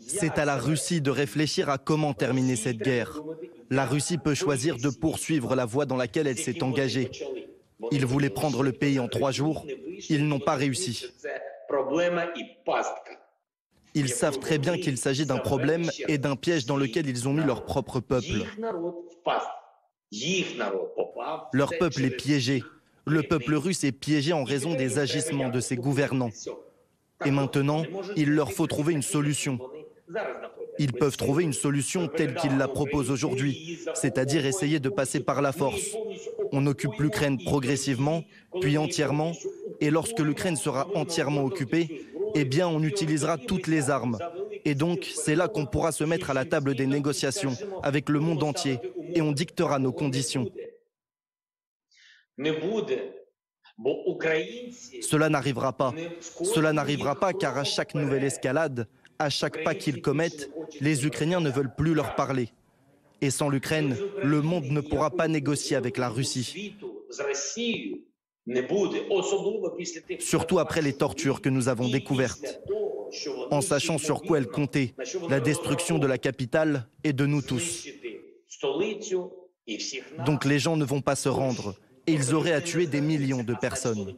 C'est à la Russie de réfléchir à comment terminer cette guerre. La Russie peut choisir de poursuivre la voie dans laquelle elle s'est engagée. Ils voulaient prendre le pays en 3 jours, ils n'ont pas réussi. Ils savent très bien qu'il s'agit d'un problème et d'un piège dans lequel ils ont mis leur propre peuple. Leur peuple est piégé. Le peuple russe est piégé en raison des agissements de ses gouvernants. Et maintenant, il leur faut trouver une solution. Ils peuvent trouver une solution telle qu'ils la proposent aujourd'hui, c'est-à-dire essayer de passer par la force. On occupe l'Ukraine progressivement, puis entièrement, et lorsque l'Ukraine sera entièrement occupée, eh bien on utilisera toutes les armes. Et donc, c'est là qu'on pourra se mettre à la table des négociations avec le monde entier, et on dictera nos conditions. Cela n'arrivera pas. Cela n'arrivera pas car à chaque nouvelle escalade, à chaque pas qu'ils commettent, les Ukrainiens ne veulent plus leur parler. Et sans l'Ukraine, le monde ne pourra pas négocier avec la Russie. Surtout après les tortures que nous avons découvertes. En sachant sur quoi elles comptaient, la destruction de la capitale et de nous tous. Donc les gens ne vont pas se rendre. Et ils auraient à tuer des millions de personnes.